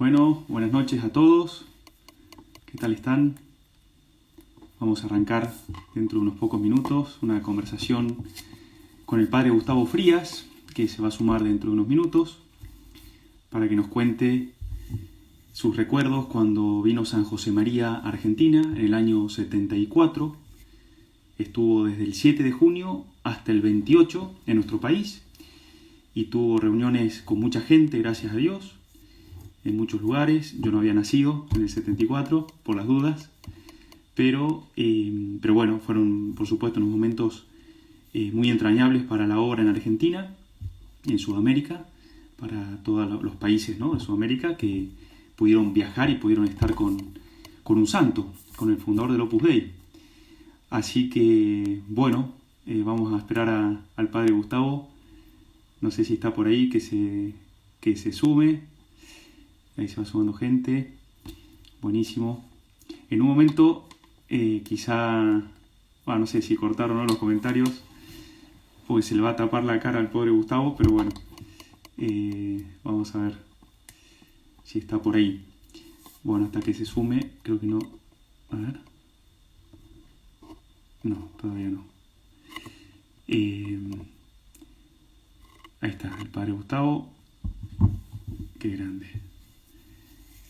Bueno, buenas noches a todos. ¿Qué tal están? Vamos a arrancar dentro de unos pocos minutos una conversación con el padre Gustavo Frías, que se va a sumar dentro de unos minutos, para que nos cuente sus recuerdos cuando vino San José María a Argentina en el año 74. Estuvo desde el 7 de junio hasta el 28 en nuestro país y tuvo reuniones con mucha gente, gracias a Dios, en muchos lugares. Yo no había nacido en el 74, por las dudas, pero bueno, fueron por supuesto unos momentos muy entrañables para la obra en Argentina, en Sudamérica, para todos los países, ¿no?, de Sudamérica, que pudieron viajar y pudieron estar con un santo, con el fundador del Opus Dei. Así que, bueno, vamos a esperar al padre Gustavo. No sé si está por ahí, que se sume. Ahí se va sumando gente. Buenísimo. En un momento, quizá, no sé si cortaron o no los comentarios, porque se le va a tapar la cara al pobre Gustavo, pero bueno, vamos a ver si está por ahí. Bueno, hasta que se sume, creo que no. A ver. No, todavía no. Ahí está, el padre Gustavo. Qué grande.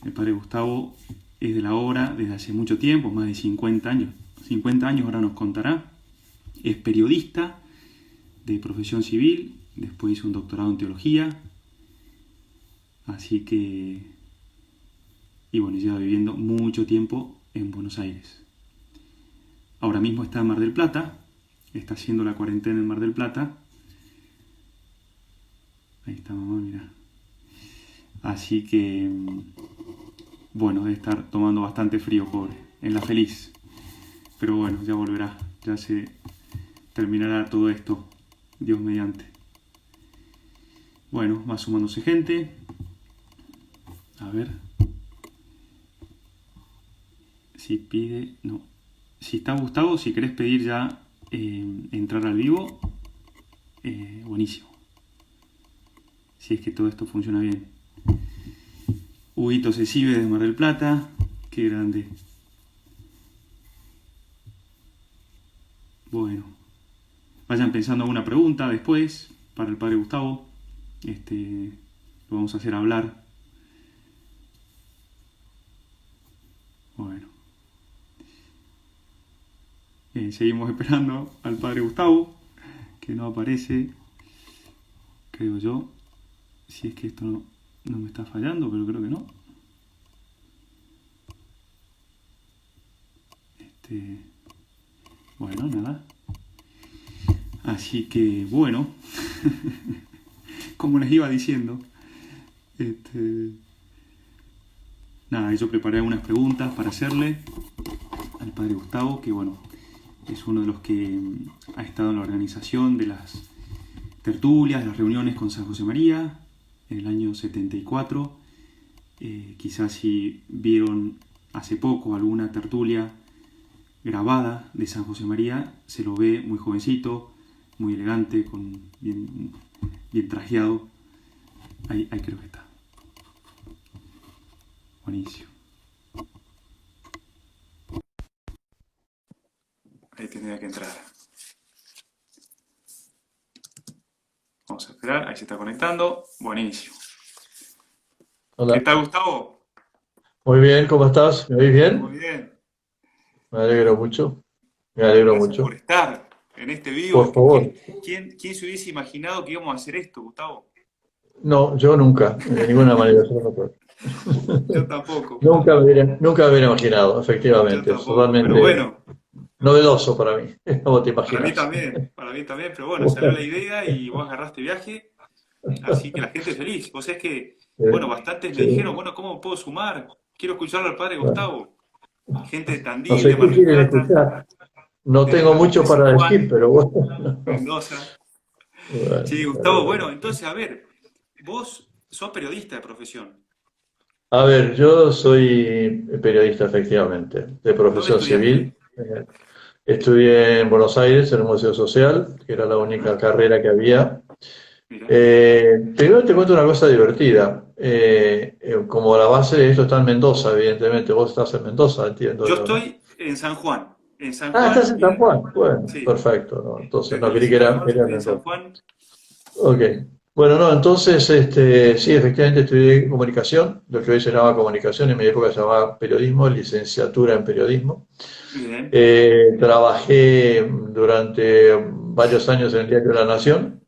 El padre Gustavo es de la obra desde hace mucho tiempo, más de 50 años. 50 años ahora nos contará. Es periodista de profesión civil, después hizo un doctorado en teología. Así que, y bueno, lleva viviendo mucho tiempo en Buenos Aires. Ahora mismo está en Mar del Plata, está haciendo la cuarentena en Mar del Plata. Ahí está mamá, mira. Así que, bueno, debe estar tomando bastante frío, pobre, en La Feliz. Pero bueno, ya volverá, ya se terminará todo esto, Dios mediante. Bueno, va sumándose gente. A ver. Si pide, no. Si está Gustavo, si querés pedir ya entrar al vivo, buenísimo. Si es que todo esto funciona bien. Huguito Cecibe de Mar del Plata, qué grande. Bueno, vayan pensando alguna pregunta después para el padre Gustavo. Lo vamos a hacer hablar. Bueno. Seguimos esperando al padre Gustavo, que no aparece, creo yo. Si es que esto no me está fallando, pero creo que no. Bueno, nada. Así que, bueno, como les iba diciendo, nada, yo preparé algunas preguntas para hacerle al padre Gustavo, que bueno, es uno de los que ha estado en la organización de las tertulias, de las reuniones con San José María en el año 74. Quizás si vieron hace poco alguna tertulia grabada de San José María, se lo ve muy jovencito, muy elegante, bien trajeado. Ahí creo que está. Buenísimo. Ahí tendría que entrar. Vamos a esperar, ahí se está conectando. Buenísimo. Hola, ¿Qué tal, Gustavo? muy bien, ¿cómo estás? ¿Me oís Muy bien? bien. Me alegro mucho, me alegro Gracias por mucho. estar en este vivo. Por favor. ¿Quién se hubiese imaginado que íbamos a hacer esto, Gustavo? No, yo nunca, de ninguna manera. Yo no puedo. Yo tampoco. Nunca me hubiera imaginado, Yo efectivamente. Es tampoco. Pero totalmente bueno, novedoso para mí, como te imaginas. para mí también, pero bueno, salió la idea y vos agarraste viaje, así que la gente es feliz. Vos sabés que, bueno, Sí, bastantes me dijeron, sí. bueno, ¿cómo puedo sumar? Quiero escuchar al padre Bueno, Gustavo. Gente de no Tandil, de sé Mar qué del quieren Plata, escuchar. No tengo de mucho San para decir, Juan, pero bueno. Mendoza. Sí, Bueno, Gustavo, bueno, entonces, a ver, vos sos periodista de profesión. a ver, yo soy periodista, efectivamente, de ¿Dónde profesión estudiaste? civil. Estudié en Buenos Aires, en el Museo Social, que era la única Ajá. carrera que había. Mira. Primero te cuento una cosa divertida. Como la base de esto está en Mendoza, evidentemente. Vos estás en Mendoza, entiendo Yo yo, ¿no? estoy en San Juan. En San Ah, estás Juan, en San Juan. Bueno, sí, perfecto, ¿no? Entonces, desde no, el creí que 5 de era, marzo era estoy en San Mendoza. Juan. Ok. Bueno, no, entonces, sí, efectivamente estudié comunicación, lo que hoy se llama comunicación, en mi época se llamaba periodismo, licenciatura en periodismo. Bien. Trabajé durante varios años en el Diario La Nación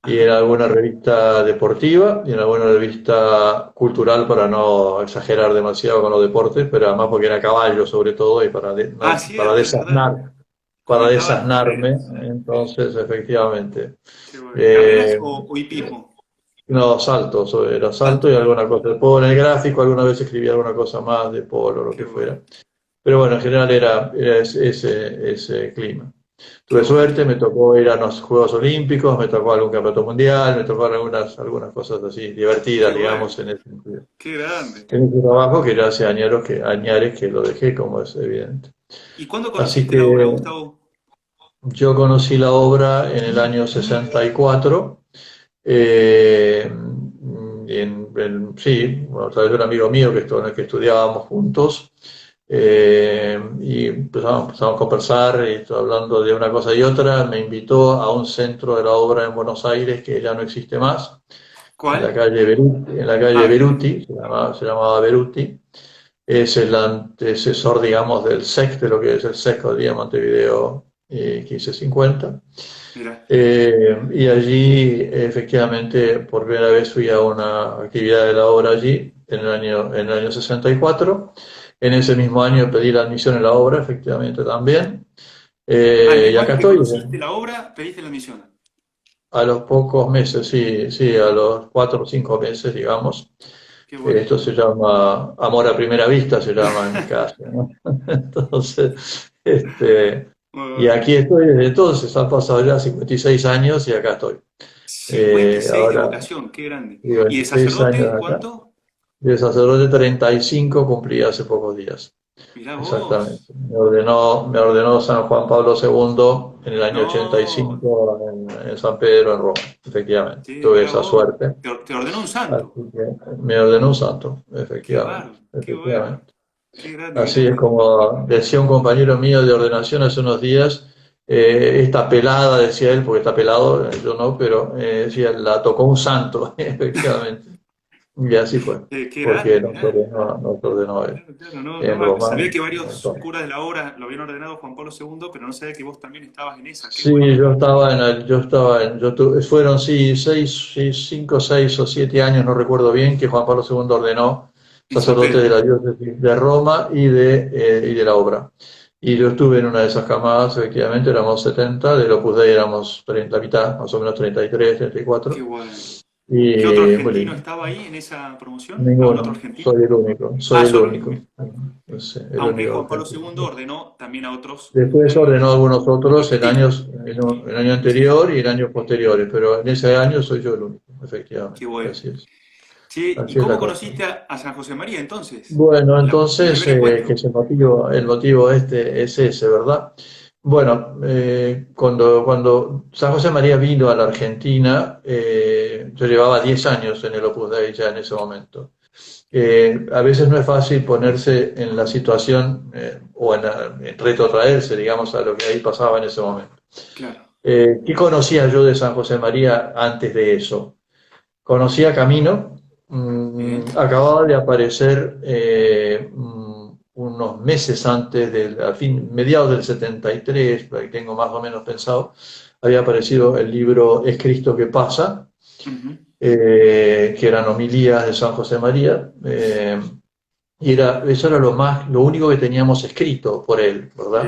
y en Ajá. alguna revista deportiva y en alguna revista cultural para no exagerar demasiado con los deportes, pero además porque era caballo sobre todo y para, Ah, para cierto, es verdad. desasnar, para Comentabas las desasnarme, carreras. Sí, entonces efectivamente. qué bueno. ¿Carreras Eh, o hipismo? no, salto, era salto y Salto. alguna cosa de polo en el gráfico, alguna vez escribí alguna cosa más de polo, lo Qué que bueno, fuera. Pero bueno, en general era ese clima. qué Tuve bueno. suerte, me tocó ir a los Juegos Olímpicos, me tocó algún campeonato mundial, me tocó algunas cosas así divertidas, Qué bueno. digamos, en ese sentido. Qué grande. En ese trabajo que ya hace añares que lo dejé, como es evidente. ¿Y cuándo Así conociste que la obra, Gustavo? yo conocí la obra en el año 64, eh, sí, bueno, a través de un amigo mío que estudiábamos juntos, y empezamos a conversar y hablando de una cosa y otra, me invitó a un centro de la obra en Buenos Aires que ya no existe más, ¿Cuál? En la calle Ah, Beruti, se llamaba Beruti, es el antecesor, digamos, del SEC, de lo que es el SEC hoy día, Montevideo 1550. mira. Y allí, efectivamente, por primera vez fui a una actividad de la obra allí, en el año 64. En ese mismo año pedí la admisión en la obra, efectivamente, también. Ah, el Y mismo acá año que estoy, conociste la obra, pediste la misión. a los pocos meses, sí, sí, a los 4 o 5 meses, digamos. Qué bueno. Esto se llama amor a primera vista, se llama en mi caso, ¿no? Entonces, Muy y bueno. aquí estoy desde entonces, han pasado ya 56 años y acá estoy. 56 de Ahora, vocación, qué grande. digo, ¿Y de 26 años sacerdote, acá. cuánto? De sacerdote 35 cumplí hace pocos días. Mirá Exactamente. vos. Me ordenó San Juan Pablo II en el año No, 85 en San Pedro, en Roma. Efectivamente. sí, Tuve mirá esa vos. suerte. Te ordenó un santo. Así que me ordenó un santo, Qué efectivamente. bárbaro, qué bueno. Efectivamente. Qué grande, Así mirá. es como decía un compañero mío de ordenación hace unos días, esta pelada, decía él, porque está pelado, yo no, pero decía, la tocó un santo, efectivamente. Y así fue, Qué grande, porque mirá. nos ordenó él Claro, claro, no, en Roma. sabía que varios Entonces, curas de la obra lo habían ordenado Juan Pablo II, pero no sabía que vos también estabas en esa. Qué sí, bueno. fueron sí, 5, 6 o 7 años, no recuerdo bien, que Juan Pablo II ordenó En San sacerdotes de Pedro. la diócesis de Roma y de la obra. Y yo estuve en una de esas camadas, efectivamente, éramos 70, del Opus Dei éramos 30, la mitad, más o menos 33, Qué 34. bueno. ¿Qué otro Y muy argentino lindo. estaba ahí en esa promoción? ¿Algún otro Ninguno, argentino? soy el único, Ah, soy el solo el único. único. Sí, el Aunque único Juan Pablo argentino. II ordenó también a otros Después ordenó algunos otros en argentinos. años, en el año Sí, sí. anterior y en años posteriores, pero en ese año soy yo el único, Qué efectivamente. bueno. Así es. Che, ¿y Así es cómo la cosa. conociste a San José María entonces? Bueno, El entonces, primer que encuentro. el motivo este es ese, ¿verdad? Bueno, cuando San José María vino a la Argentina, yo llevaba 10 años en el Opus Dei ya en ese momento. A veces no es fácil ponerse en la situación o en retrotraerse, digamos, a lo que ahí pasaba en ese momento. Claro. ¿Qué conocía yo de San José María antes de eso? Conocía Camino, Bien. acababa de aparecer unos meses antes al fin, mediados del 73, por ahí tengo más o menos pensado, había aparecido el libro Es Cristo que pasa, Ujú. que eran homilías de San José María, y eso era lo único que teníamos escrito por él, ¿verdad?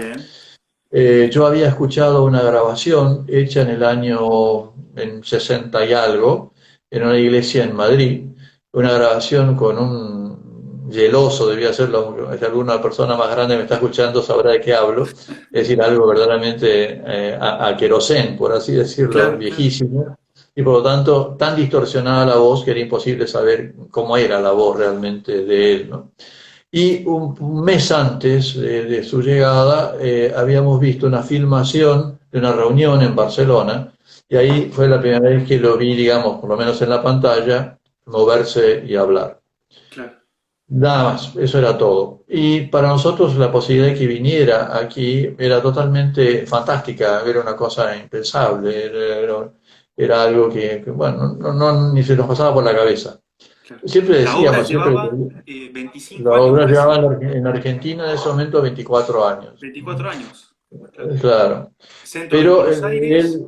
Bien. Yo había escuchado una grabación hecha en 60 y algo, en una iglesia en Madrid, una grabación con un geloso, debía serlo, si alguna persona más grande me está escuchando sabrá de qué hablo, es decir, algo verdaderamente a querosén, por así decirlo, Claro, claro. viejísimo, y por lo tanto tan distorsionada la voz que era imposible saber cómo era la voz realmente de él, ¿no? Y un mes antes de su llegada habíamos visto una filmación de una reunión en Barcelona Y ahí fue la primera vez que lo vi, digamos, por lo menos en la pantalla, moverse y hablar. claro. Nada más, eso era todo. Y para nosotros la posibilidad de que viniera aquí era totalmente fantástica, era una cosa impensable, era algo bueno, ni se nos pasaba por la cabeza. Claro. Siempre La obra decíamos, llevaba la 25 años obra casi, llevaba en Argentina en ese momento 24 años, 24 años. Claro. claro. Centro de Pero Buenos Aires, él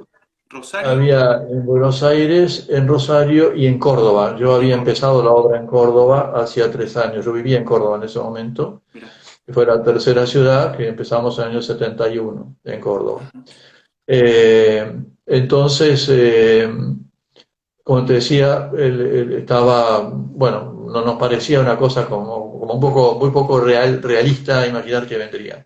Rosario había en Buenos Aires, en Rosario y en Córdoba. Yo y en había Córdoba. empezado la obra en Córdoba hacía 3 años. Yo vivía en Córdoba en ese momento. Mira. Que fue la tercera ciudad que empezamos en el año 71 en Córdoba. Ujú. Entonces, como te decía, él estaba, bueno, nos parecía una cosa como un poco, muy poco realista imaginar que vendría.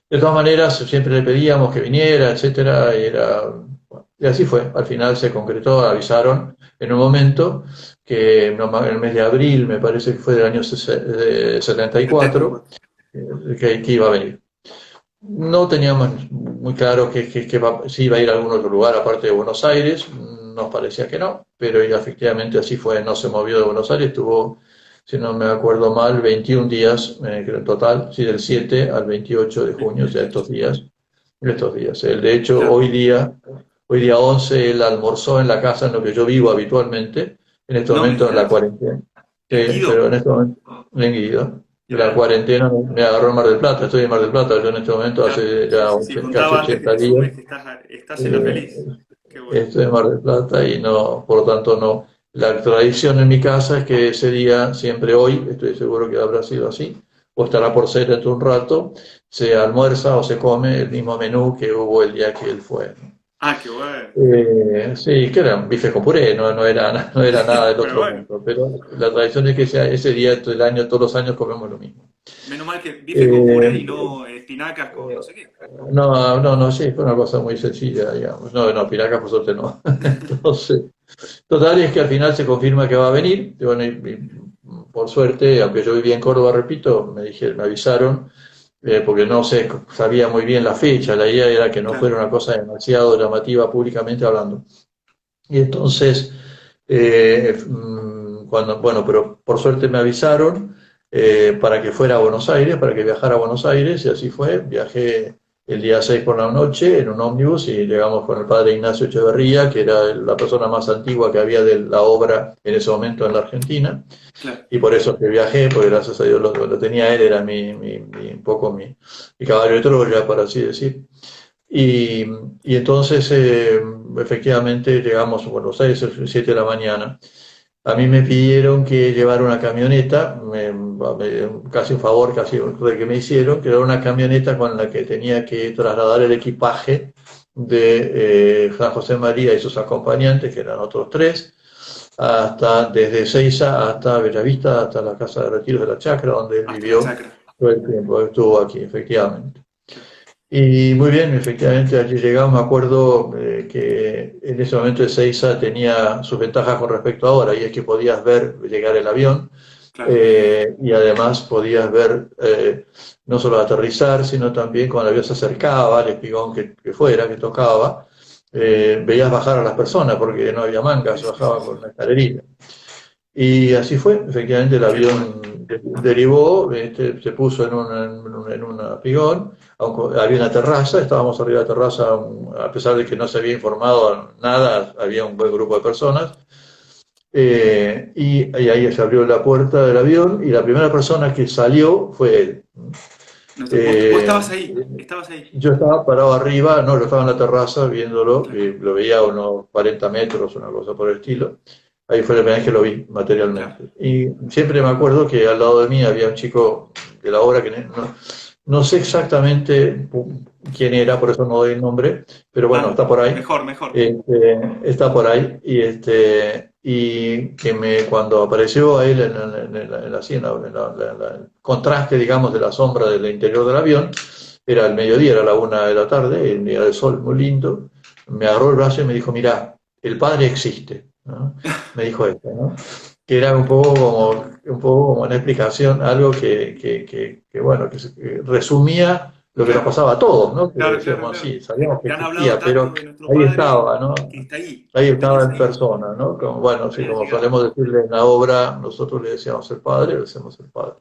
De todas maneras, siempre le pedíamos que viniera, etcétera, y así fue. Al final se concretó, avisaron en un momento que en el mes de abril, me parece que fue del año 74, 74. que iba a venir. No teníamos muy claro si iba a ir a algún otro lugar aparte de Buenos Aires, nos parecía que no, pero ya efectivamente así fue, no se movió de Buenos Aires, estuvo, si no me acuerdo mal, 21 días creo, en total, sí, del 7 al 28 de junio, o sea, 28. estos días. Él, de hecho, Claro. hoy día 11, él almorzó en la casa en lo que yo vivo habitualmente, en este No me momento en la digas. cuarentena. ¿En Sí, pero Guido? en este momento, en Guido. La Claro. cuarentena me agarró en Mar del Plata, estoy en Mar del Plata, yo en este momento Claro. hace Sí, ya sí, sí. casi Contaba antes que 80 te días, sumé que estás en La eh, Feliz. Qué bueno. estoy en Mar del Plata y no, por lo tanto no. La tradición en mi casa es que ese día, siempre hoy, estoy seguro que habrá sido así, o estará por ser dentro de un rato, se almuerza o se come el mismo menú que hubo el día que él fue. Ah, qué bueno. Sí, que eran bifes con puré, no era nada del Pero otro bueno. mundo, pero la tradición es que ese día del año, todos los años comemos lo mismo. Menos mal que bife con puré y Eh, no espinacas con no sé qué. no, no, no, sí, fue una cosa muy sencilla, digamos. No, no, piracas por suerte no. Entonces, total es que al final se confirma que va a venir. Y bueno, por suerte, aunque yo vivía en Córdoba, repito, me avisaron, porque no sabía muy bien la fecha. La idea era que no Claro. fuera una cosa demasiado llamativa públicamente hablando. Y entonces, bueno, pero por suerte me avisaron para que fuera a Buenos Aires, para que viajara a Buenos Aires, y así fue. Viajé el día 6 por la noche en un ómnibus y llegamos con el padre Ignacio Echeverría, que era la persona más antigua que había de la obra en ese momento en la Argentina. Claro. Y por eso que viajé, porque gracias a Dios lo tenía él, era un poco mi caballo de Troya, por así decir. Y, y entonces, efectivamente, llegamos a Buenos Aires a las 7 de la mañana. A mí me pidieron que llevara una camioneta, casi un favor, casi de que me hicieron, que era una camioneta con la que tenía que trasladar el equipaje de San José María y sus acompañantes, que eran otros tres, desde Seiza hasta Bellavista, hasta la casa de retiros de la Chacra, donde él Hasta la vivió chacra. todo el tiempo, estuvo aquí, efectivamente. Claro. Y muy bien, efectivamente allí llegamos, me acuerdo que en ese momento Ezeiza tenía sus ventajas con respecto a ahora, y es que podías ver llegar el avión, Claro. y además podías ver no solo aterrizar, sino también cuando el avión se acercaba, el espigón que fuera, que tocaba, veías bajar a las personas porque no había mangas, Sí, se sí, sí, bajaba sí. con una escalerilla. Y así fue, efectivamente el Qué bueno. avión derivó, se puso en un apigón, aunque había una terraza, estábamos arriba de la terraza, a pesar de que no se había informado nada, había un buen grupo de personas, y ahí se abrió la puerta del avión y la primera persona que salió fue él. Vos Eh, estabas ahí. Estabas ahí. yo estaba parado arriba, no, yo estaba en la terraza viéndolo, Claro. y lo veía a unos 40 metros, una cosa por el estilo. Ahí fue la primera vez que lo vi Claro. materialmente. Y siempre me acuerdo que al lado de mí había un chico de la obra que no sé exactamente quién era, por eso no doy el nombre, pero bueno, Ah, está por ahí. mejor, mejor. Está por ahí. Y que cuando apareció a él así, el contraste, digamos, de la sombra del interior del avión, era el mediodía, era la 1 de la tarde, el día del sol muy lindo, me agarró el brazo y me dijo, mirá, el padre existe, ¿no? Me dijo esto, ¿no? Que era un poco como una explicación, algo que bueno, que resumía lo que nos claro, pasaba a todos, ¿no? Que claro, claro, decíamos, claro. sí, sabíamos que Te han hablado existía, pero tanto de nuestro ahí Padre estaba, ¿no? que está ahí, Ahí lo estaba tenés en ahí, persona, ¿no? Como, bueno, sí, había como llegado. solemos decirle en la obra, nosotros le decíamos el Padre, le decimos el Padre.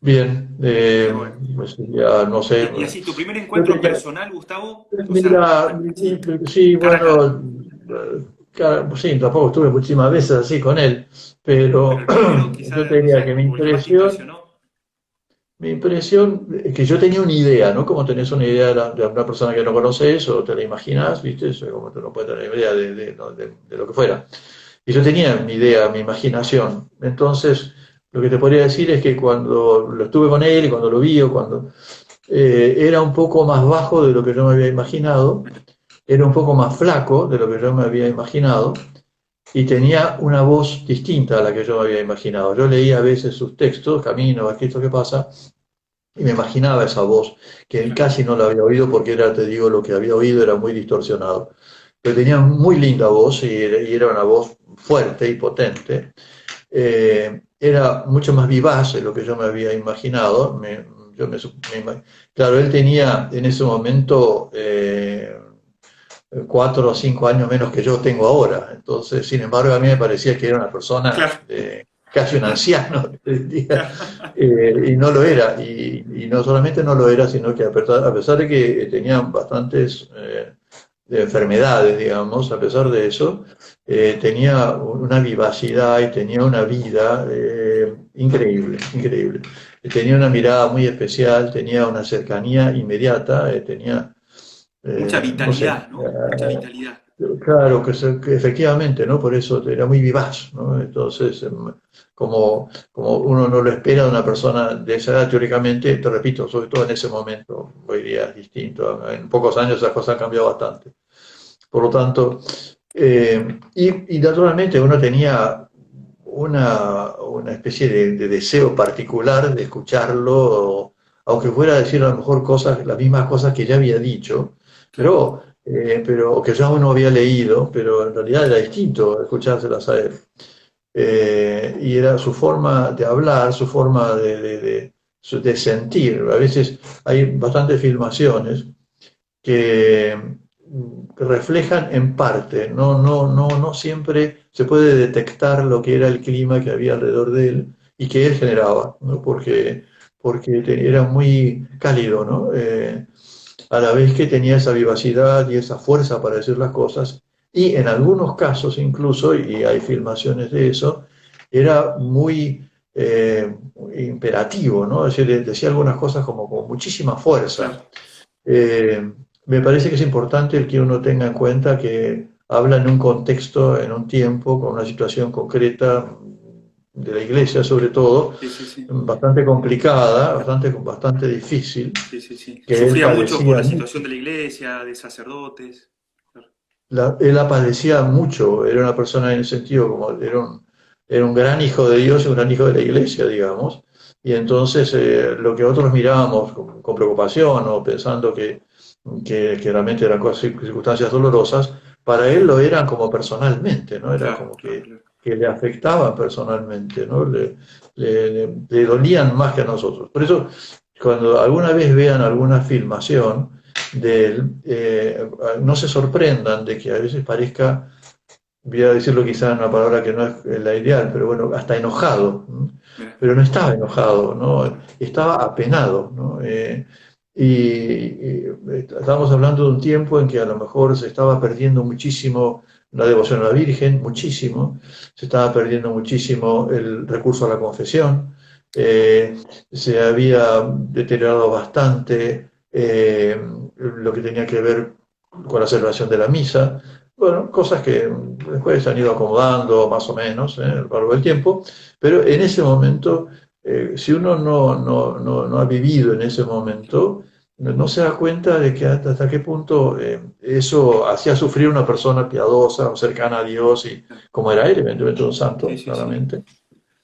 Bien, Qué bueno. pues ya no sé. Y así, tu primer Yo encuentro tenía, personal, Gustavo, o sea, mira, sí, sí, cara a cara. bueno, sí, tampoco estuve muchísimas veces así con él, Pero pero el primero, yo quizás, te no diría que sé, o el que más te impresionó. mi impresión es que yo tenía una idea, ¿no? Como tenés una idea de una persona que no conoces o te la imaginas, ¿viste? Eso es como tú no puedes tener idea ¿no? De lo que fuera. Y yo tenía mi idea, mi imaginación. Entonces, lo que te podría decir es que cuando lo estuve con él y cuando lo vi o cuando era un poco más bajo de lo que yo me había imaginado, era un poco más flaco de lo que yo me había imaginado y tenía una voz distinta a la que yo me había imaginado. Yo leía a veces sus textos, Camino, aquí esto que pasa, y me imaginaba esa voz, que Claro. casi no la había oído porque era, te digo, lo que había oído era muy distorsionado. Pero tenía muy linda voz y era una voz fuerte y potente. Era mucho más vivaz de lo que yo me había imaginado. Claro, él tenía en ese momento 4 o 5 años menos que yo tengo ahora. Entonces, sin embargo, a mí me parecía que era una persona, Claro, casi un anciano, claro. y no lo era. Y no solamente no lo era, sino que a pesar de que tenía bastantes de enfermedades, digamos, a pesar de eso, tenía una vivacidad y tenía una vida increíble, increíble. Tenía una mirada muy especial, tenía una cercanía inmediata, tenía Mucha no sé, vitalidad, ¿no? Mucha vitalidad. claro que efectivamente, ¿no? Por eso era muy vivaz, ¿no? Entonces, como uno no lo espera de una persona de esa edad, teóricamente, te repito, sobre todo en ese momento, hoy día es distinto, en pocos años esas cosas han cambiado bastante. Por lo tanto, y naturalmente uno tenía una especie de deseo particular de escucharlo, aunque fuera a decir a lo mejor cosas, las mismas cosas que ya había dicho, Claro. o que ya uno había leído, pero en realidad era distinto escuchárselas a él. Y era su forma de hablar, su forma de sentir. A veces hay bastantes filmaciones que reflejan en parte, no siempre se puede detectar lo que era el clima que había alrededor de él y que él generaba, ¿no? Porque era muy cálido, ¿no? A la vez que tenía esa vivacidad y esa fuerza para decir las cosas, y en algunos casos incluso, y hay filmaciones de eso, era muy imperativo, ¿no? Es decir, decía algunas cosas como con muchísima fuerza. Claro. Eh, Me parece que es importante el que uno tenga en cuenta que habla en un contexto, en un tiempo, con una situación concreta de la iglesia sobre todo, Sí, sí, sí. bastante complicada, bastante difícil, Sí, sí, sí. que él Sufría mucho por padecía la mucho. situación de la iglesia, de sacerdotes. Claro. Él la padecía mucho, era una persona en el sentido como era un gran hijo de Dios y un gran hijo de la iglesia, digamos, y entonces lo que otros mirábamos con preocupación o pensando que realmente eran cosas, circunstancias dolorosas, para él lo eran como personalmente, ¿no? Era Claro, como claro, claro. que le afectaban personalmente, ¿no? Le dolían más que a nosotros. Por eso, cuando alguna vez vean alguna filmación, de él, no se sorprendan de que a veces parezca, voy a decirlo quizá en una palabra que no es la ideal, pero bueno, hasta enojado, ¿no? Mira, Pero no estaba enojado, ¿no? claro. Estaba apenado, ¿no? Estábamos hablando de un tiempo en que a lo mejor se estaba perdiendo muchísimo la devoción a la Virgen, muchísimo, se estaba perdiendo muchísimo el recurso a la confesión, eh, se había deteriorado bastante lo que tenía que ver con la celebración de la misa, bueno, cosas que después se han ido acomodando más o menos a lo largo del tiempo, pero en ese momento, si uno no ha vivido en ese momento, no se da cuenta de que hasta qué punto eso hacía sufrir a una persona piadosa o cercana a Dios, y Claro. como era él, evidentemente un Sí, santo, sí, sí. claramente.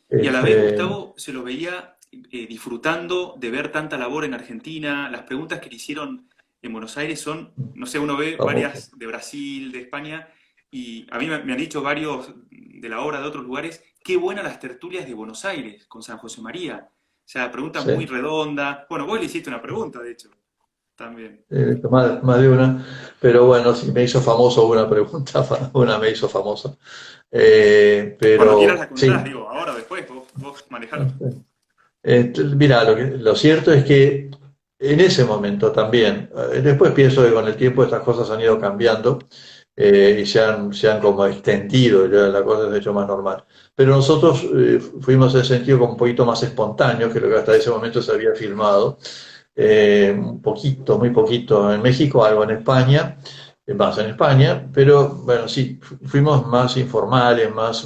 Y a la vez, Este, Gustavo se lo veía disfrutando de ver tanta labor en Argentina. Las preguntas que le hicieron en Buenos Aires son, no sé, uno ve famoso. varias de Brasil, de España, y a mí me han dicho varios de la obra de otros lugares, qué buenas las tertulias de Buenos Aires con San José María. O sea, preguntas muy Sí. redondas. Bueno, vos le hiciste una pregunta, de hecho. también. más de una, pero bueno, sí, me hizo famoso una pregunta, una me hizo famosa. Cuando quieras la Pero contás, sí, digo, ahora o después, vos manejalo. mira, lo cierto es que en ese momento también, después pienso que con el tiempo estas cosas han ido cambiando y se han como extendido, ya la cosa se ha hecho más normal. Pero nosotros fuimos en ese sentido como un poquito más espontáneos que lo que hasta ese momento se había filmado. Un poquito, muy poquito en México, algo en España, más en España, pero bueno, sí, fuimos más informales, más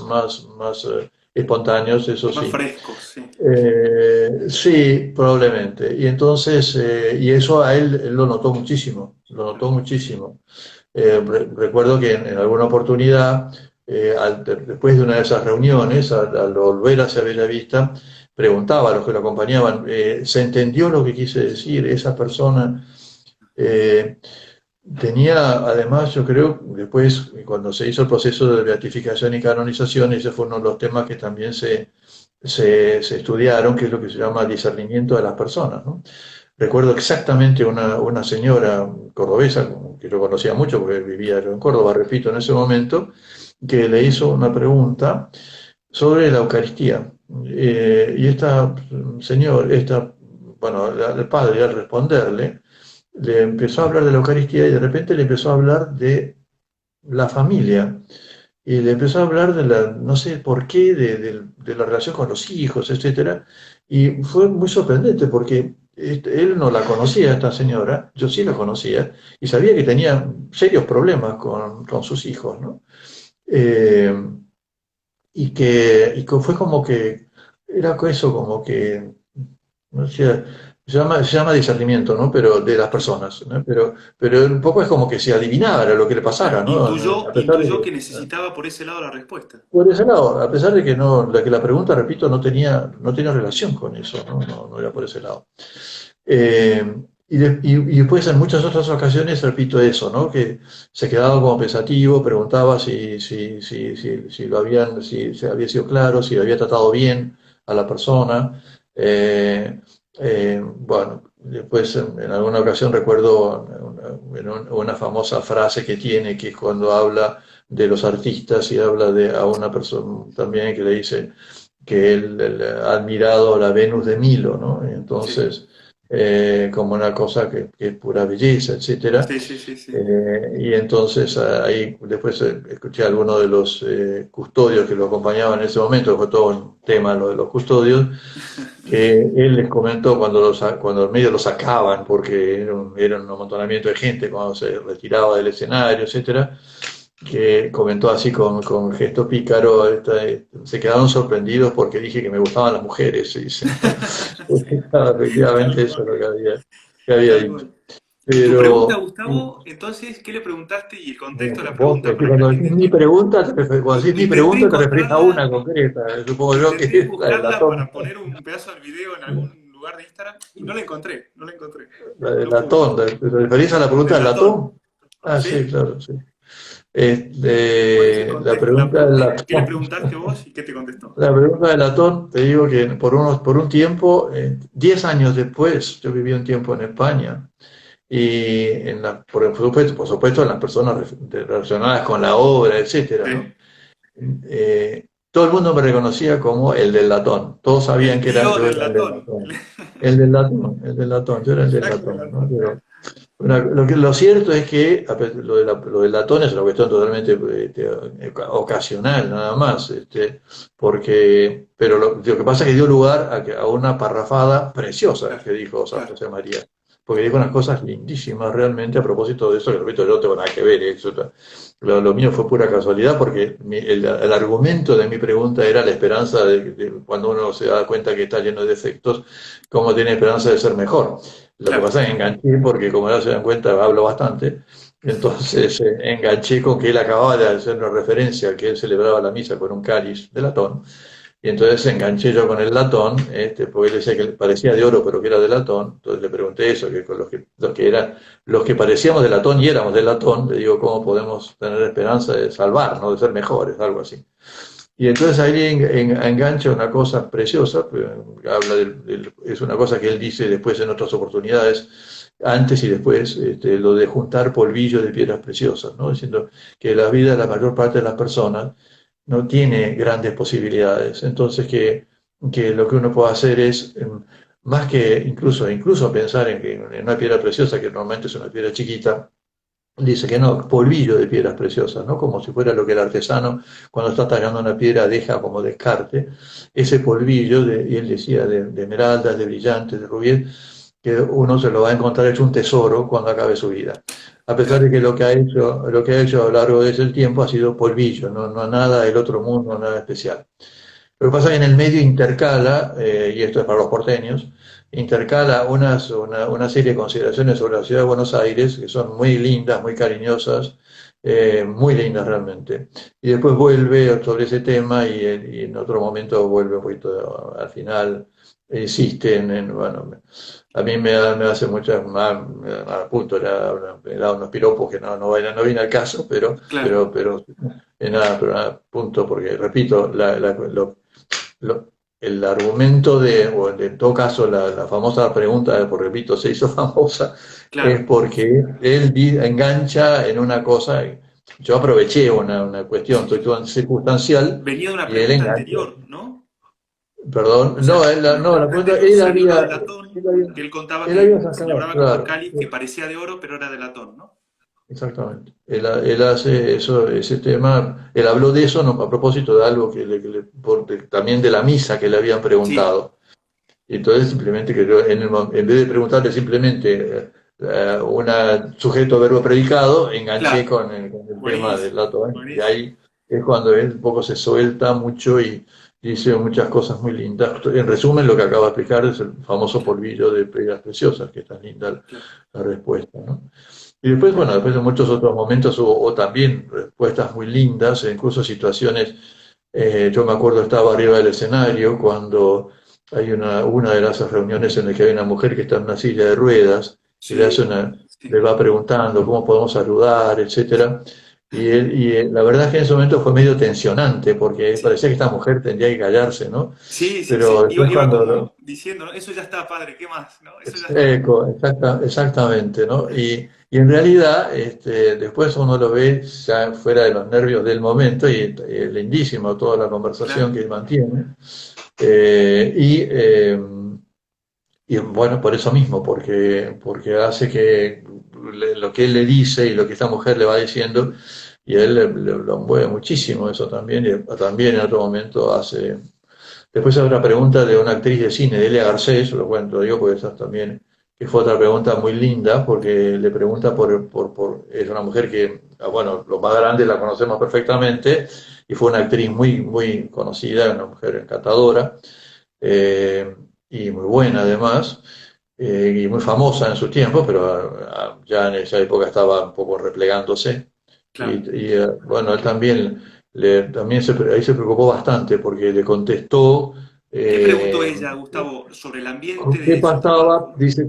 espontáneos, eso Más sí. frescos, sí. Sí, probablemente. Y entonces, y eso a él lo notó muchísimo, lo notó muchísimo. Recuerdo que en alguna oportunidad, después de una de esas reuniones, al volver hacia Bellavista, preguntaba a los que lo acompañaban, ¿se entendió lo que quise decir esa persona? Eh, Tenía, además, yo creo, después, cuando se hizo el proceso de beatificación y canonización, ese fue uno de los temas que también se estudiaron, que es lo que se llama discernimiento de las personas, ¿no? Recuerdo exactamente una señora cordobesa, que yo conocía mucho porque vivía yo en Córdoba, repito, en ese momento, que le hizo una pregunta sobre la Eucaristía. Y bueno, el padre al responderle, le empezó a hablar de la Eucaristía y de repente le empezó a hablar de la familia. Y le empezó a hablar de la, no sé por qué, de la relación con los hijos, etcétera. Y fue muy sorprendente porque él no la conocía, esta señora, yo sí la conocía, y sabía que tenía serios problemas con sus hijos, ¿no? Eh, y que fue como que, era eso, como que ¿no? Se llama discernimiento, ¿no? Pero de las Sí. personas, ¿no? Pero un poco es como que se adivinara lo que le Claro, pasara, ¿no? intuyó, A pesar de intuyó que, que necesitaba por ese lado la respuesta. por ese lado, a pesar de que no, que la pregunta, repito, no tenía relación con eso, ¿no? No era por ese lado. Y después en muchas otras ocasiones repito eso, ¿no? Que se quedaba como pensativo, preguntaba si lo habían, si se había sido claro, si había tratado bien a la persona. Eh, bueno, después en alguna ocasión recuerdo una famosa frase que tiene, que es cuando habla de los artistas y habla a una persona también que le dice que él ha admirado la Venus de Milo, ¿no? Y Sí, entonces, como una cosa que es pura belleza, etcétera. sí, sí, sí, sí. Y entonces ahí después escuché a alguno de los custodios que lo acompañaban en ese momento, fue todo un tema lo de los custodios, que él les comentó cuando en medio lo sacaban, porque era un amontonamiento de gente cuando se retiraba del escenario, etcétera, que comentó así con gesto pícaro, se quedaron sorprendidos porque dije que me gustaban las mujeres, y dice. Claro, efectivamente Tal eso es cual, lo que había tal dicho. cual. Y tu pregunta, Pero Gustavo, entonces, ¿qué le preguntaste? Y el contexto de la vos, pregunta para que la cuando decís gente mi entienda. pregunta, cuando decís mi Intenté pregunta te referís a encontrarla, una concreta, supongo yo que intenté es la del buscarla latón. para poner un pedazo del video en algún lugar de Instagram y no la encontré, no la encontré. La del No pude. latón, ¿te referís a la pregunta Del del latón. latón? Ah, sí, ¿Sí? claro, sí. ¿Cuál es el La contexto de la pregunta del pregunta? ¿Qué le latón. preguntaste vos y qué te contestó? La pregunta del latón, te digo que por un tiempo, 10 años después, yo viví un tiempo en España, y por supuesto en las personas relacionadas con la obra, etcétera, ¿no? Sí. Todo el mundo me reconocía como el del latón. Todos sabían El que tío yo del era el del latón. latón. El del latón, el del latón, yo era el del Jack del latón, ¿no? latón. Pero lo cierto es que lo del latón es una cuestión totalmente ocasional, nada más, pero lo que pasa es que dio lugar a una parrafada preciosa Claro, que dijo San claro. José María, porque dijo unas cosas lindísimas realmente a propósito de eso, que repito, yo no tengo nada que ver, lo mío fue pura casualidad porque el argumento de mi pregunta era la esperanza de cuando uno se da cuenta que está lleno de defectos, cómo tiene esperanza de ser mejor. Lo que Claro. pasa es que enganché, porque como ya se dan cuenta, hablo bastante. Entonces enganché con que él acababa de hacer una referencia, que él celebraba la misa con un cáliz de latón. Y entonces enganché yo con el latón, porque él decía que parecía de oro, pero que era de latón. Entonces le pregunté eso, que con los que parecíamos de latón y éramos de latón, le digo, ¿cómo podemos tener esperanza de salvarnos, de ser mejores? Algo así. Y entonces ahí engancha una cosa preciosa, es una cosa que él dice después en otras oportunidades, antes y después, lo de juntar polvillo de piedras preciosas, ¿no? Diciendo que la vida de la mayor parte de las personas no tiene grandes posibilidades. Entonces que lo que uno puede hacer es, más que incluso pensar en una piedra preciosa, que normalmente es una piedra chiquita, dice que no, polvillo de piedras preciosas, ¿no? Como si fuera lo que el artesano, cuando está tallando una piedra, deja como descarte, ese polvillo, y él decía, de esmeraldas, de brillantes, de rubíes, que uno se lo va a encontrar hecho un tesoro cuando acabe su vida. A pesar de Claro. que lo que ha hecho a lo largo de ese tiempo ha sido polvillo, no nada del otro mundo, nada especial. Lo que pasa es que en el medio intercala, y esto es para los porteños, intercala una serie de consideraciones sobre la ciudad de Buenos Aires que son muy lindas, muy cariñosas, muy lindas realmente. Y después vuelve sobre ese tema y en otro momento vuelve un poquito al final, insiste bueno, a mí me hace muchas, a punto, me da unos piropos que no viene al caso, Claro. pero nada, punto, porque repito, lo- el argumento o en todo caso la famosa pregunta, por repito, se hizo famosa, es Claro. porque él engancha en una cosa. Yo aproveché una cuestión circunstancial Venía de una y él pregunta engancha. anterior, ¿no? Perdón, O sea, no, de no, una la pregunta pregunta, anterior salió lo de latón, que él contaba él había que se sacado, elaboraba con un claro. cáliz que parecía de oro, pero era de latón, ¿no? Exactamente. Él hace eso, ese tema, él habló de eso, no, a propósito de algo también de la misa que le habían Sí, preguntado. Y entonces simplemente que yo, en vez de preguntarle simplemente un sujeto verbo predicado, enganché claro. con el tema del Buenísimo, lato. Y buenísimo. ahí es cuando él un poco se suelta mucho y dice muchas cosas muy lindas. En resumen, lo que acaba de explicar es el famoso Claro, polvillo de piedras preciosas, que es tan linda claro. la respuesta, ¿no? Y después, bueno, después de muchos otros momentos hubo también respuestas muy lindas, e incluso situaciones, yo me acuerdo estaba arriba del escenario cuando hay una de las reuniones en la que hay una mujer que está en una silla de ruedas y Sí, le sí, va preguntando cómo podemos ayudar, etcétera. La verdad es que en ese momento fue medio tensionante porque sí. parecía que esta mujer tendría que callarse, ¿no? Sí, sí, Pero sí. después Iba cuando como diciendo, ¿no? Eso ya está, padre, ¿qué más? ¿No? Eso ya está. Exactamente, ¿no? Y en realidad, después uno lo ve ya fuera de los nervios del momento y es lindísimo toda la conversación Claro, que mantiene. Eh, y, eh, y bueno, por eso mismo, porque hace que lo que él le dice y lo que esta mujer le va diciendo, y a él lo mueve muchísimo eso también, y también en otro momento hace. Después hay otra pregunta de una actriz de cine, Delia Garcés, lo cuento yo, porque esa también, que fue otra pregunta muy linda, porque le pregunta es una mujer que, bueno, los más grandes la conocemos perfectamente, y fue una actriz muy, muy conocida, una mujer encantadora, eh, y muy buena además, y muy famosa en su tiempo, pero ya en esa época estaba un poco replegándose. claro. Bueno, él también, ahí se preocupó bastante porque le contestó ¿Qué preguntó eh, ella, Gustavo, sobre el ambiente qué de su pasaba. trabajo? Dice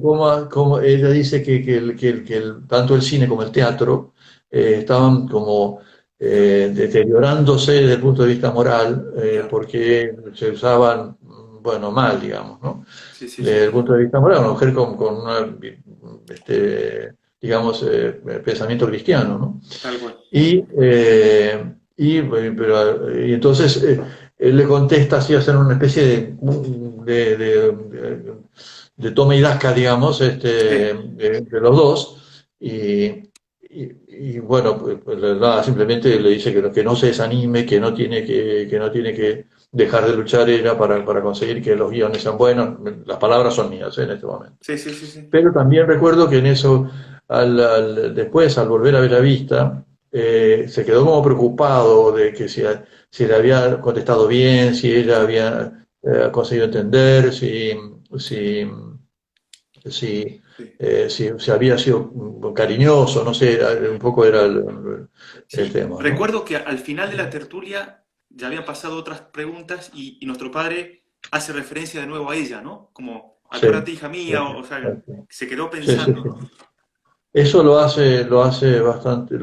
ella dice tanto el cine como el teatro estaban como deteriorándose desde el punto de vista moral Claro. porque se usaban, bueno, mal, digamos, ¿no? Sí, sí, Desde sí. el punto de vista moral, una mujer con digamos, pensamiento cristiano, ¿no? Tal cual. Y entonces él le contesta así, hacen una especie de, de, de- de toma y daca, digamos, Sí, de los dos. Bueno, pues, nada, simplemente le dice que no se desanime, que no tiene que dejar de luchar ella para conseguir que los guiones sean buenos. Las palabras son mías en este momento. sí, sí, sí, sí. Pero también recuerdo que en eso, después, al volver a ver la vista, se quedó como preocupado de que si le había contestado bien, si ella Claro. había conseguido entender, si, Sí. si había sido cariñoso, no sé, un poco era el Sí, tema, ¿no? recuerdo que al final de la tertulia ya habían pasado otras preguntas y nuestro padre hace referencia de nuevo a ella, ¿no? Como, Sí, acuérdate, hija sí, mía, o sea, se quedó sí, sí, pensando, sí. ¿no? Eso lo hace bastante,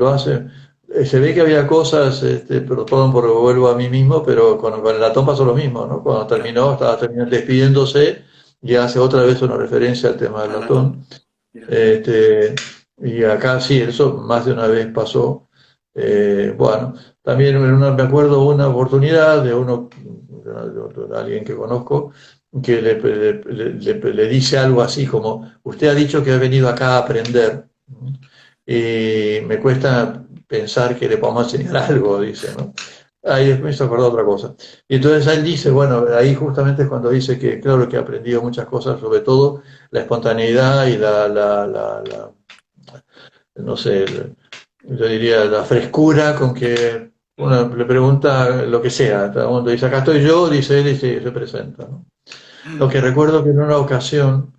se ve que había cosas, pero todo por vuelvo a mí mismo, pero con el latón pasó lo mismo, ¿no? Cuando Claro, terminó, estaba terminando, despidiéndose y hace otra vez una referencia al tema del al latón. latón. Mira. Este, y acá sí, eso más de una vez pasó. Bueno, también me acuerdo una oportunidad de de alguien que conozco que le dice algo así como, usted ha dicho que ha venido acá a aprender y me cuesta pensar que le podamos enseñar algo, dice, ¿no? Ahí me hizo acordar otra cosa. Y entonces él dice, bueno, ahí justamente es cuando dice que claro que ha aprendido muchas cosas, sobre todo la espontaneidad y no sé, yo diría la frescura con que uno le pregunta lo que sea. Todo el mundo dice, acá estoy yo, dice él y se presenta, ¿no? Lo que recuerdo que en una ocasión,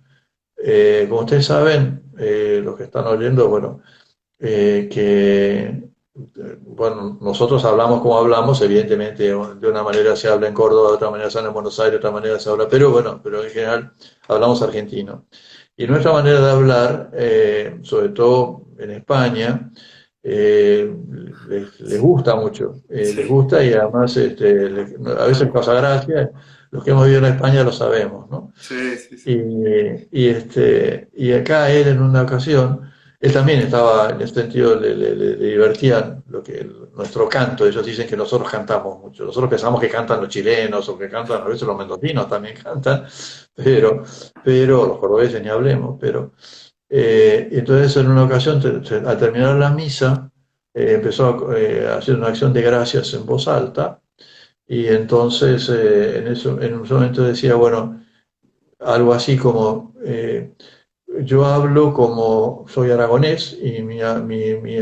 como ustedes saben, los que están oyendo, bueno, bueno, nosotros hablamos como hablamos, evidentemente de una manera se habla en Córdoba, de otra manera se habla en Buenos Aires, de otra manera se habla, pero bueno, pero en general hablamos argentino. Y nuestra manera de hablar, sobre todo en España, les gusta mucho, les Sí, gusta y además a veces tal causa cual. gracia, los que hemos vivido en España lo sabemos, ¿no? Sí, sí, Y, sí. y acá él en una ocasión, él también estaba, en ese sentido, le divertían nuestro canto. Ellos dicen que nosotros cantamos mucho. Nosotros pensamos que cantan los chilenos o que cantan a veces los mendocinos también cantan, pero, pero los cordobeses ni hablemos. Pero entonces en una ocasión, al terminar la misa, empezó a hacer una acción de gracias en voz alta. Y entonces en un momento decía, bueno, algo así como yo hablo como soy aragonés y mi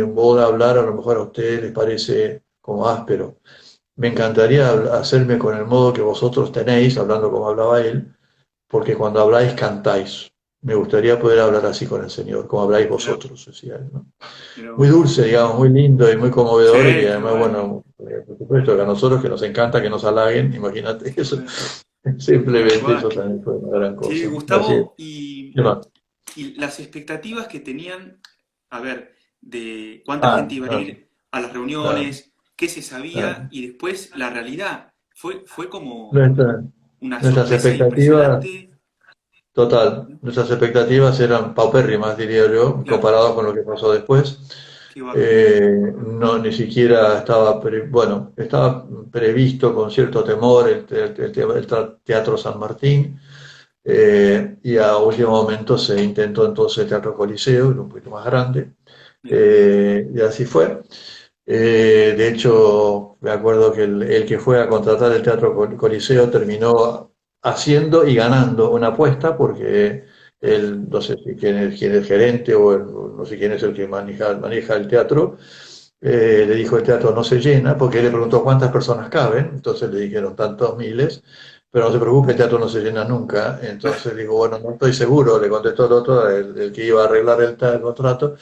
modo de hablar a lo mejor a ustedes les parece como áspero. Me encantaría hacerme con el modo que vosotros tenéis, hablando como hablaba él, porque cuando habláis cantáis. Me gustaría poder hablar así con el Señor, como habláis Mira, vosotros, decía él, ¿no? mira Muy vos. dulce, digamos, muy lindo y muy Sí, conmovedor y qué además, bueno. bueno, por supuesto que a nosotros que nos encanta que nos halaguen, imagínate eso, Sí, tal simplemente eso cual. también fue una gran Sí, cosa. Así es. Gustavo, ¿Qué más? y las expectativas que tenían, a ver, de cuánta Ah, gente iba a ah, ir a las ah, reuniones, qué se ah. sabía, y después la realidad. Fue como Nuestra- una nuestras sorpresa expectativas, impresionante, total, ¿no? nuestras expectativas eran paupérrimas, diría yo, Claro, comparadas con lo que pasó después. qué bárbaro. No, ni siquiera estaba, bueno, estaba previsto con cierto temor el Teatro San Martín, y a último momento se intentó entonces el Teatro Coliseo, era un poquito más grande, Mira, y así fue. De hecho, me acuerdo que el que fue a contratar el Teatro Coliseo terminó haciendo y ganando una apuesta porque él, no sé si quién es el gerente o no sé quién es el que maneja el teatro, le dijo el teatro no se llena porque él le preguntó cuántas personas caben, entonces le dijeron tantos miles, pero no se preocupe, el teatro no se llena nunca. Entonces dijo, bueno, no estoy seguro, le contestó el otro, el que iba a arreglar el contrato,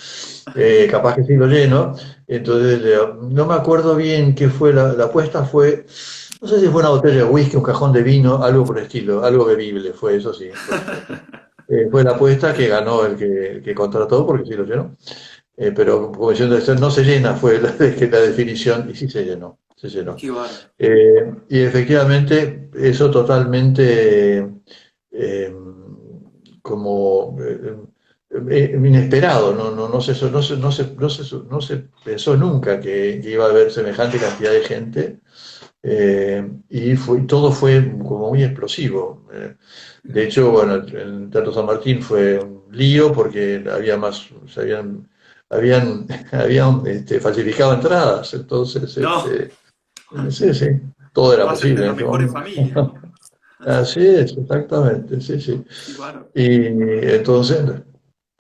capaz que sí lo lleno. Entonces, no me acuerdo bien qué fue, la apuesta fue, no sé si fue una botella de whisky, un cajón de vino, algo por el estilo, algo bebible fue, eso sí, por supuesto. Fue la apuesta que ganó el que contrató, porque sí lo llenó. Pero como diciendo, esto no se llena, fue la definición, y sí se llenó, se llenó. qué bárbaro. Y efectivamente, eso totalmente eh, como inesperado, no se pensó nunca que iba a haber semejante cantidad de gente, todo fue como muy explosivo. De Mira, hecho, bueno, el Teatro San Martín fue un lío porque había más, habían falsificado entradas, entonces, no, sí, sí, todo era pasa entre posible en las ese mejores momento. familias, ¿no? Así es, exactamente, sí, sí. Qué bárbaro. Y entonces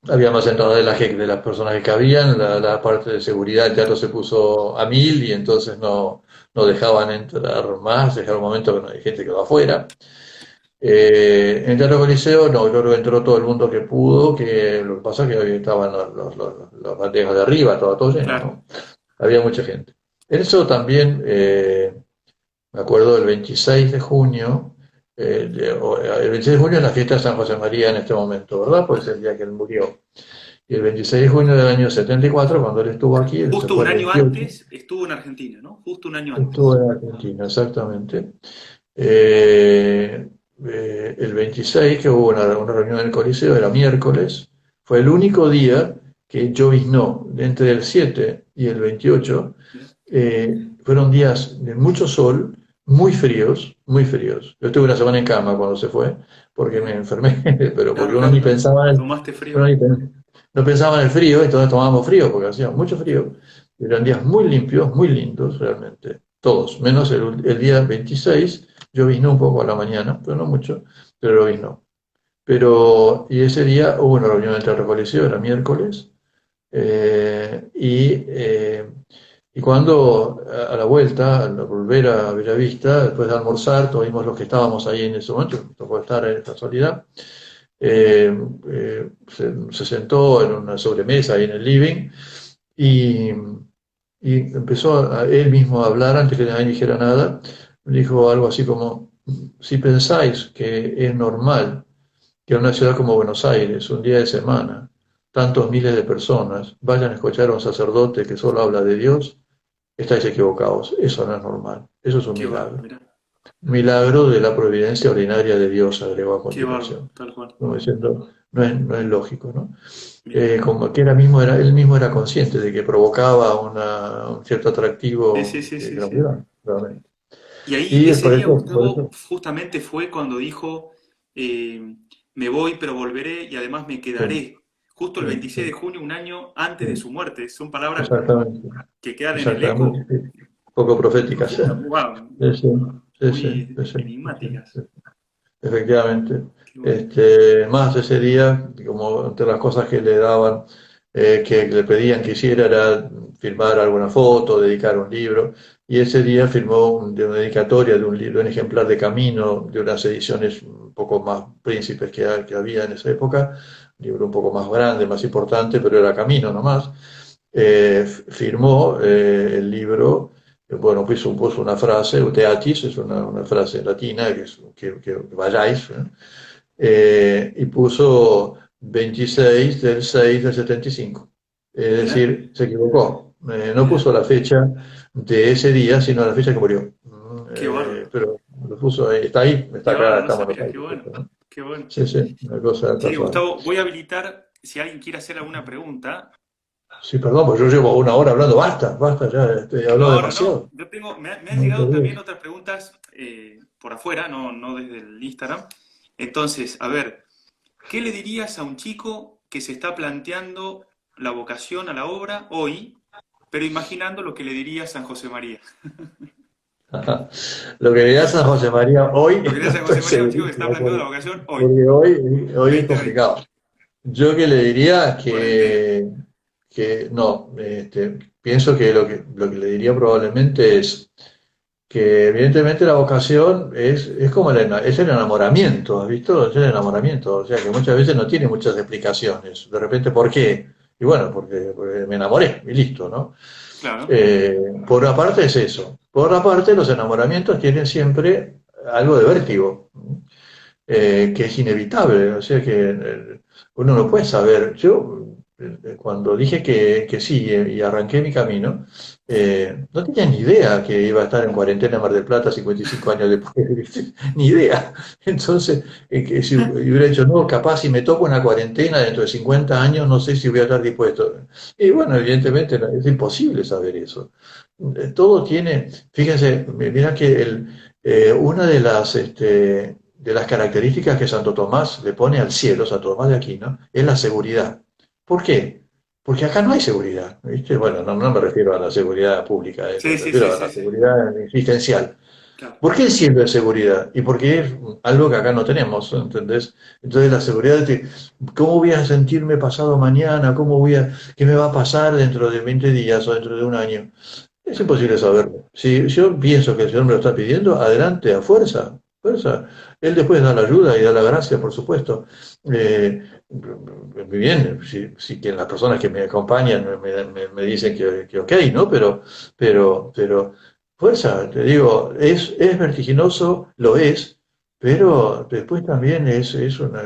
había más entradas de las personas que cabían, la parte de seguridad del teatro se puso a mil y entonces no dejaban entrar más, dejaron un momento que no hay gente que quedó afuera. En el Teatro Coliseo, no, yo creo que entró todo el mundo que pudo, que lo que pasa es que ahí estaban las bandejas de arriba, estaba todo lleno, Claro. ¿no? Había mucha gente. En eso también, me acuerdo del 26 de junio, el 26 de junio es la fiesta de San José María en este momento, ¿verdad? Pues es el día que él murió. Y el 26 de junio del año 74, cuando él estuvo aquí, él se Justo fue un el año 28, antes estuvo en Argentina, ¿no? Justo un año estuvo antes. en Argentina, exactamente. El 26, que hubo una reunión en el Coliseo, era miércoles, Fue el único día que lloviznó entre el 7 y el 28. Mira. Fueron días de mucho sol, muy fríos, muy fríos. Yo estuve una semana en cama cuando se fue, porque me Mira. enfermé, pero porque Claro, uno claro, ni claro. pensaba en ¿Tomaste uno frío? ni pen- no pensaba en el frío, entonces tomábamos frío, porque hacía mucho frío. Eran días muy limpios, muy lindos, realmente. Todos, menos el día 26, lloviznó un poco a la mañana, pero no mucho, pero lloviznó. Y ese día hubo una reunión entre el coliseo, era miércoles, eh, y, eh, y cuando a la vuelta, al volver a Bellavista, después de almorzar, tuvimos los que estábamos ahí en ese momento, me tocó estar en casualidad, se sentó en una sobremesa ahí en el living y, y empezó él mismo a hablar antes que nadie dijera nada. Dijo algo así como, si pensáis que es normal que en una ciudad como Buenos Aires, un día de semana, tantos miles de personas vayan a escuchar a un sacerdote que solo habla de Dios, estáis equivocados. Eso no es normal. Eso es un Qué bárbaro, milagro. mira. Milagro de la providencia ordinaria de Dios, agregó a Qué bárbaro, continuación. tal cual. Como diciendo, no es lógico, ¿no? Mira. Como que él mismo era consciente de que provocaba un cierto Sí, sí, atractivo sí, sí, sí. grande, realmente. Y ahí, Y es ese por día, eso, Gustavo, justamente fue cuando dijo, me voy, pero volveré y además me sí, quedaré. Justo el sí, 26 de sí, junio, un año antes de sí, su muerte. Son palabras exactamente, que quedan en el exactamente, eco sí. Poco muy proféticas. profundas, muy, wow, Sí, sí, sí, sí, muy sí, sí, sí, enigmáticas. sí. Efectivamente. Qué bueno. Más ese día, como entre las cosas que le daban, que le pedían que hiciera era firmar alguna foto, dedicar un libro, y ese día firmó de una dedicatoria de un libro, un ejemplar de Camino, de unas ediciones un poco más príncipes que había en esa época, un libro un poco más grande, más importante, pero era Camino nomás. Firmó el libro, bueno, pues puso una frase, uteatis, es una frase latina, que vayáis, y puso 26 del 6 del 75. Es Mira, decir, se equivocó. No mira, puso la fecha de ese día, sino la fecha que murió. qué bárbaro. Pero lo puso ahí, está ahí, está Qué acá, bárbaro, no está en Buenos sabía, qué Aires, bueno, ¿no? qué bueno. Sí, sí, una cosa Che, casual. Gustavo, voy a habilitar, si alguien quiere hacer alguna pregunta. Sí, perdón, pues yo llevo una hora hablando, basta, basta, ya he hablado No, no, no. demasiado. Yo tengo, me han No, por llegado también Dios. otras preguntas por afuera, no, no desde el Instagram. Entonces, a ver, ¿qué le dirías a un chico que se está planteando la vocación a la obra hoy, pero imaginando lo que le diría San José María? Lo que diría San José María hoy, Lo que le diría no San estoy José María a un chico que se está segurísimo, planteando la vocación hoy, porque hoy es 2020. complicado. Yo que le diría Cuarentena. que no, pienso que lo que le diría probablemente es que evidentemente la vocación es como es el enamoramiento, ¿has visto? Es el enamoramiento, o sea que muchas veces no tiene muchas explicaciones. De repente, ¿por qué? Y bueno, porque me enamoré y listo, ¿no? Claro. Por una parte es eso. Por otra parte, los enamoramientos tienen siempre algo de vértigo, que es inevitable. O sea que uno no puede saber. Yo, cuando dije que sí y arranqué mi camino, no tenía ni idea que iba a estar en cuarentena en Mar del Plata 55 años después. ¿Viste? Ni idea. Entonces, que si hubiera dicho, no, capaz si me toco una cuarentena dentro de 50 años, no sé si voy a estar dispuesto. Y bueno, evidentemente es imposible saber eso. Todo tiene, fíjense, mira que una de las características que Santo Tomás le pone al cielo, Santo Tomás de Aquino, es la seguridad. ¿Por qué? Porque acá no hay seguridad, ¿viste? Bueno, no me refiero a la seguridad pública, me Sí, sí, refiero sí, a la sí, sí. seguridad existencial. Claro. ¿Por qué el cielo es seguridad? Y porque es algo que acá no tenemos, ¿entendés? Entonces la seguridad de ¿cómo voy a sentirme pasado mañana? ¿Qué me va a pasar dentro de 20 días o dentro de un año? Es Claro. imposible saberlo. Si yo pienso que el Señor me lo está pidiendo, adelante, a fuerza, fuerza. Él después da la ayuda y da la gracia, por supuesto. Muy bien, si que las personas que me acompañan me dicen que ok, ¿no? Pero, fuerza, te digo, es vertiginoso, lo es, pero después también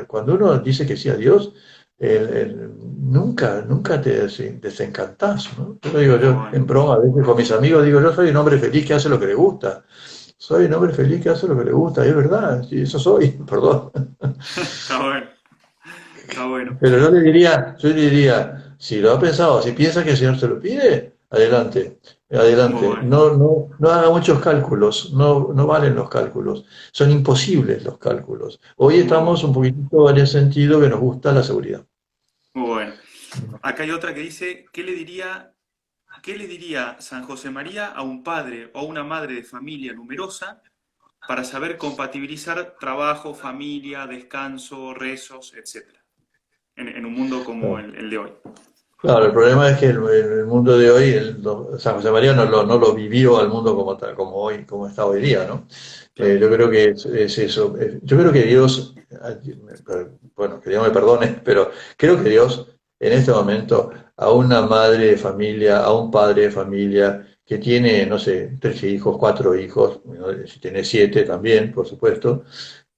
cuando uno dice que sí a Dios, nunca te desencantás, ¿no? Yo lo digo Está yo bueno. en broma a veces con mis amigos, digo, yo soy un hombre feliz que hace lo que le gusta. Soy un hombre feliz que hace lo que le gusta, y es verdad, sí, eso soy, perdón. Está bueno. Está bueno. Pero yo le diría, si lo ha pensado, si piensa que el Señor se lo pide, adelante, Muy adelante. bueno. No haga muchos cálculos, no valen los cálculos, son imposibles los cálculos. Hoy Muy estamos bueno. un poquitito en el sentido que nos gusta la seguridad. Muy bueno. Acá hay otra que dice, qué le diría San José María a un padre o a una madre de familia numerosa para saber compatibilizar trabajo, familia, descanso, rezos, etcétera, en un mundo como el de hoy? Claro, el problema es que el mundo de hoy, San José María no lo vivió al mundo como tal, como hoy, como está hoy día, ¿no? Claro, Yo creo que es eso. Yo creo que Dios, bueno, que Dios me perdone, pero creo que Dios en este momento a una madre de familia, a un padre de familia que tiene, no sé, 13 hijos, 4 hijos, ¿no? Si tiene 7 también, por supuesto,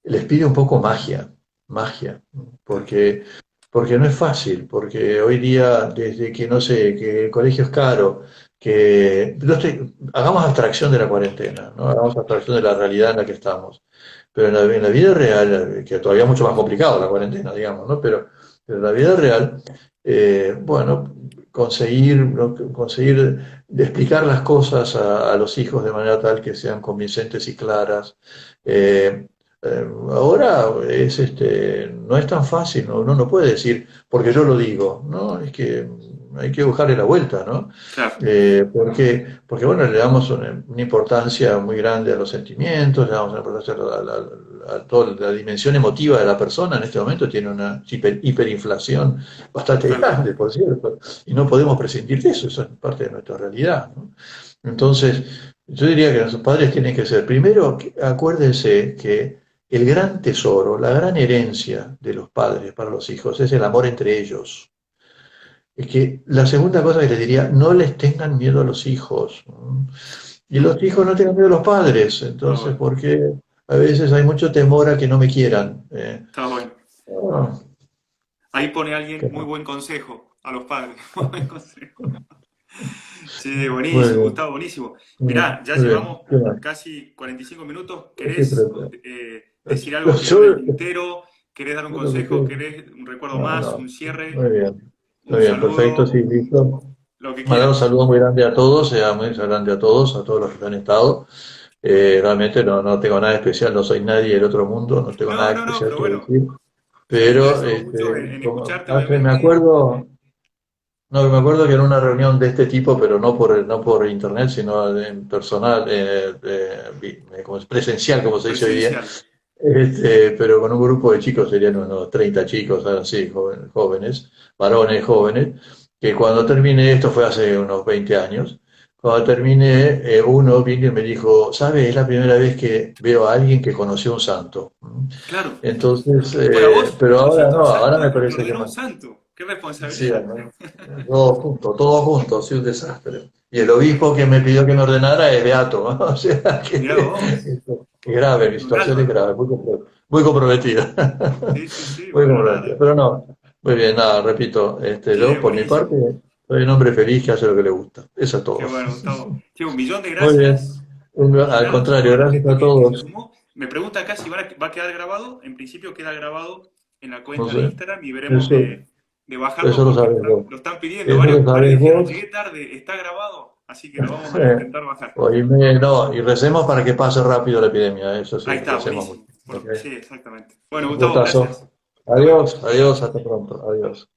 les pide un poco magia, magia, claro, porque no es fácil, porque hoy día, desde que no sé, que el colegio es caro, que hagamos abstracción de la cuarentena, ¿no? Hagamos abstracción de la realidad en la que estamos. Pero en la vida real, que todavía es mucho más complicado la cuarentena, digamos, ¿no? Pero en la vida real, bueno, conseguir explicar las cosas a los hijos de manera tal que sean convincentes y claras. eh, Ahora no es tan fácil, ¿no? Uno no puede decir, porque yo lo digo, ¿no? Es que hay que buscarle la vuelta, ¿no? claro, Porque bueno, le damos una importancia muy grande a los sentimientos, le damos una importancia a toda la dimensión emotiva de la persona. En este momento tiene una hiperinflación bastante tal cual. grande, por cierto, y no podemos prescindir de eso, eso es parte de nuestra realidad, ¿no? Entonces, yo diría que nuestros padres tienen que ser, primero, acuérdense que el gran tesoro, la gran herencia de los padres para los hijos es el amor entre ellos. Es que la segunda cosa que les diría, no les tengan miedo a los hijos. Y los hijos no tengan miedo a los padres, Está entonces, bueno, porque a veces hay mucho temor a que no me quieran. está bueno. Ah, Ahí pone alguien qué muy mal. buen consejo a los padres. Muy buen consejo. Sí, Muy buenísimo, bien, Gustavo, buenísimo. muy Mirá, ya bien. llevamos ¿Qué más? casi 45 minutos. ¿Qué ¿Querés trata? decir algo que quedó en el Yo, tintero? ¿Querés dar un lo que consejo? creo- ¿Querés un recuerdo no, más? no, ¿Un cierre? muy bien, ¿Un muy bien, perfecto, sí, saludo? listo. Lo que Mandar un quieras. saludo muy grande a todos, muy grande a todos los que han estado. Realmente no tengo nada especial, no soy nadie del otro mundo, no tengo No, nada no, no, especial pero que bueno, decir. nos Pero, interesamos mucho en escucharte, me obviamente. acuerdo, no, me acuerdo que en una reunión de este tipo, pero no por internet, sino en personal, como es presencial, como se dice hoy día, Presencial. pero con un grupo de chicos, serían unos 30 chicos, así, jóvenes, varones jóvenes, que cuando terminé, esto fue hace unos 20 años, cuando terminé, uno vino y me dijo, ¿sabes? Es la primera vez que veo a alguien que conoció un santo. Claro. Entonces, Bueno, a vos pero ahora conociste un no, ahora me santo y te parece que ordenó un no. santo. ¡Qué Sí, responsabilidad! ¿no? Todo junto, sí, un desastre. Y el obispo que me pidió que me ordenara es beato, ¿no? O sea Mirá que vos, es grave, mi en un situación es alma. grave, muy comprometida. Sí, sí, sí, Muy bueno, comprometida. nada. Pero no, muy bien, nada, repito, Che, yo por mi parte buenísimo. soy un hombre feliz que hace lo que le gusta. Eso es Qué todo. bueno, Gustavo. Che, un millón de Muy bien. gracias. Y Al nada, a contrario, toda la gracias gente a que se todos. sumó. Me pregunta acá si va a quedar grabado. En principio queda grabado en la No cuenta de sé, Instagram y veremos eso, de bajarlo eso lo porque sabes vos. lo están pidiendo. Eso lo Varios sabes dijeron, vos. llegué tarde, está grabado, así que lo vamos a intentar bajar. No, y recemos para que pase rápido la epidemia, eso Ahí sí, está, recemos mucho. buenísimo. ¿Ok? Sí, exactamente. Bueno, Un Gustavo, gustazo. gracias. Hasta luego. Adiós, adiós, hasta pronto, adiós.